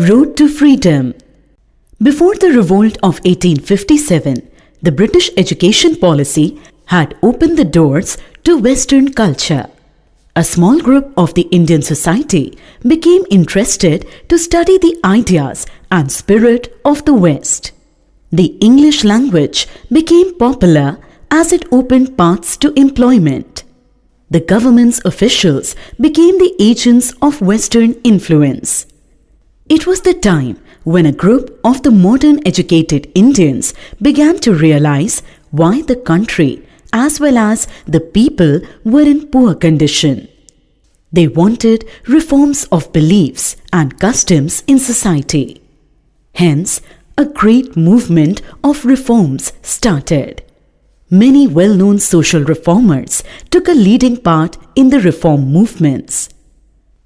Road to Freedom. Before the revolt of 1857, the British education policy had opened the doors to Western culture. A small group of the Indian society became interested to study the ideas and spirit of the West. The English language became popular as it opened paths to employment. The government's officials became the agents of Western influence. It was the time when a group of the modern educated Indians began to realize why the country as well as the people were in poor condition. They wanted reforms of beliefs and customs in society. Hence, a great movement of reforms started. Many well-known social reformers took a leading part in the reform movements.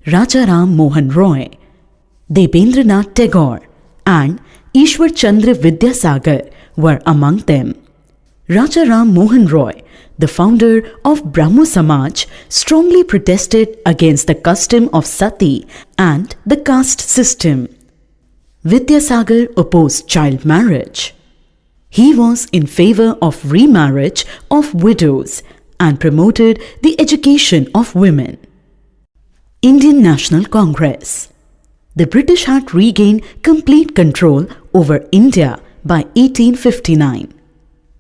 Raja Ram Mohan Roy, Debendranath Tagore and Ishwar Chandra Vidyasagar were among them. Raja Ram Mohan Roy, the founder of Brahmo Samaj, strongly protested against the custom of sati and the caste system. Vidyasagar opposed child marriage. He was in favor of remarriage of widows and promoted the education of women. Indian National Congress. The British had regained complete control over India by 1859.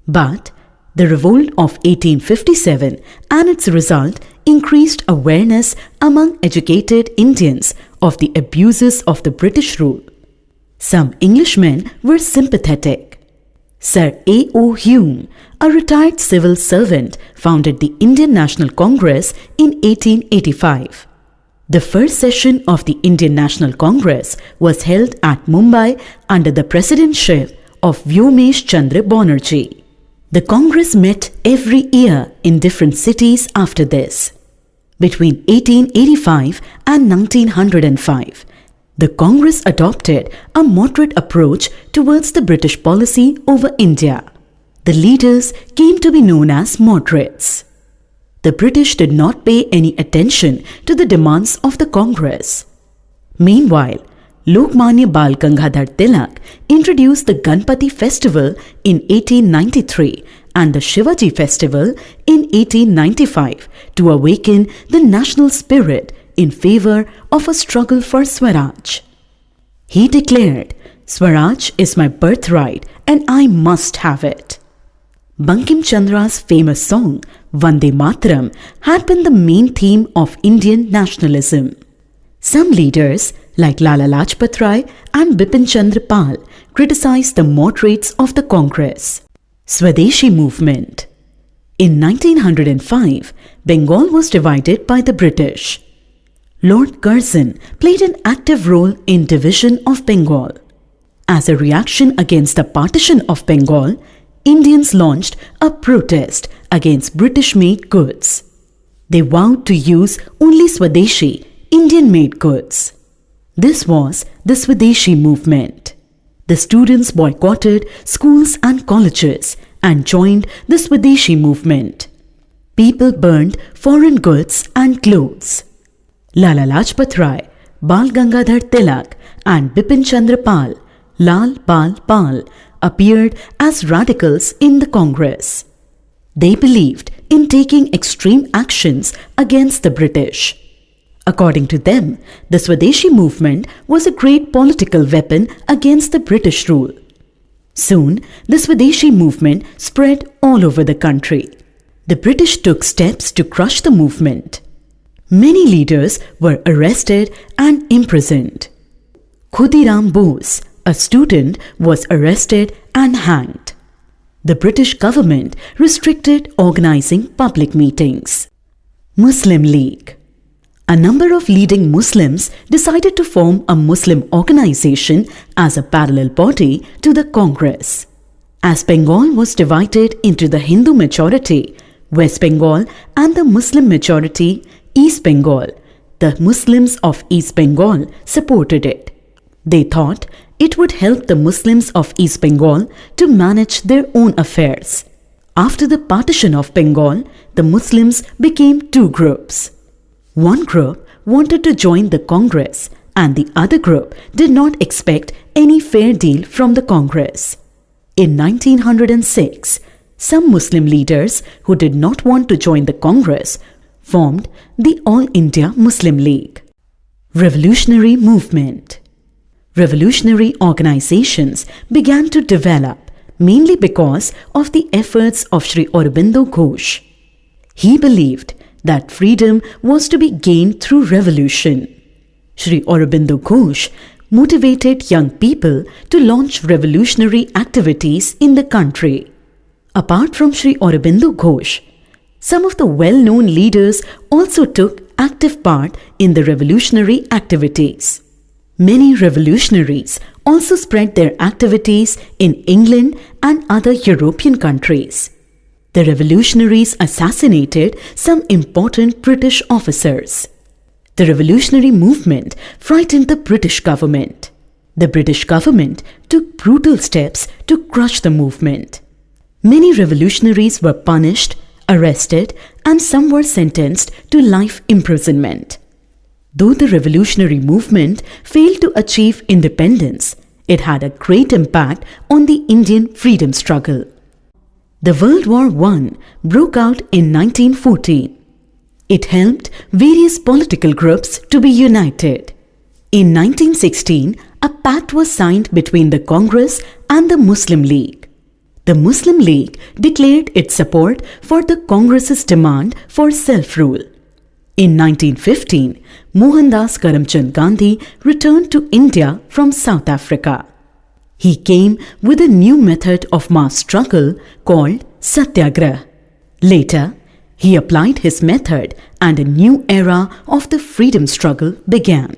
But the revolt of 1857 and its result increased awareness among educated Indians of the abuses of the British rule. Some Englishmen were sympathetic. Sir A.O. Hume, a retired civil servant, founded the Indian National Congress in 1885. The first session of the Indian National Congress was held at Mumbai under the presidentship of Vyomesh Chandra Banerjee. The Congress met every year in different cities after this. Between 1885 and 1905, the Congress adopted a moderate approach towards the British policy over India. The leaders came to be known as moderates. The British did not pay any attention to the demands of the Congress. Meanwhile, Lokmanya Bal Gangadhar Tilak introduced the Ganpati festival in 1893 and the Shivaji festival in 1895 to awaken the national spirit in favor of a struggle for Swaraj. He declared, "Swaraj is my birthright and I must have it." Bankim Chandra's famous song, Vande Mataram, had been the main theme of Indian nationalism. Some leaders, like Lala Lajpat Rai and Bipin Chandra Pal, criticized the moderates of the Congress. Swadeshi Movement. In 1905, Bengal was divided by the British. Lord Curzon played an active role in division of Bengal. As a reaction against the partition of Bengal, Indians launched a protest against British-made goods. They vowed to use only Swadeshi, Indian-made goods. This was the Swadeshi Movement. The students boycotted schools and colleges and joined the Swadeshi Movement. People burned foreign goods and clothes. Lala Lajpat Rai, Bal Gangadhar Tilak and Bipin Chandra Pal, Lal Bal Pal, appeared as radicals in the Congress. They believed in taking extreme actions against the British. According to them, the Swadeshi movement was a great political weapon against the British rule. Soon, the Swadeshi movement spread all over the country. The British took steps to crush the movement. Many leaders were arrested and imprisoned. Khudiram Bose, a student, was arrested and hanged. The British government restricted organizing public meetings. Muslim League. A number of leading Muslims decided to form a Muslim organization as a parallel body to the Congress. As Bengal was divided into the Hindu majority, West Bengal, and the Muslim majority, East Bengal, the Muslims of East Bengal supported it. They thought it would help the Muslims of East Bengal to manage their own affairs. After the partition of Bengal, the Muslims became two groups. One group wanted to join the Congress and the other group did not expect any fair deal from the Congress. In 1906, some Muslim leaders who did not want to join the Congress formed the All India Muslim League. Revolutionary Movement. Revolutionary organizations began to develop mainly because of the efforts of Sri Aurobindo Ghosh. He believed that freedom was to be gained through revolution. Sri Aurobindo Ghosh motivated young people to launch revolutionary activities in the country. Apart from Sri Aurobindo Ghosh, some of the well-known leaders also took active part in the revolutionary activities. Many revolutionaries also spread their activities in England and other European countries. The revolutionaries assassinated some important British officers. The revolutionary movement frightened the British government. The British government took brutal steps to crush the movement. Many revolutionaries were punished, arrested, and some were sentenced to life imprisonment. Though the revolutionary movement failed to achieve independence, it had a great impact on the Indian freedom struggle. The World War I broke out in 1914. It helped various political groups to be united. In 1916, a pact was signed between the Congress and the Muslim League. The Muslim League declared its support for the Congress's demand for self-rule. In 1915, Mohandas Karamchand Gandhi returned to India from South Africa. He came with a new method of mass struggle called Satyagrah. Later, he applied his method and a new era of the freedom struggle began.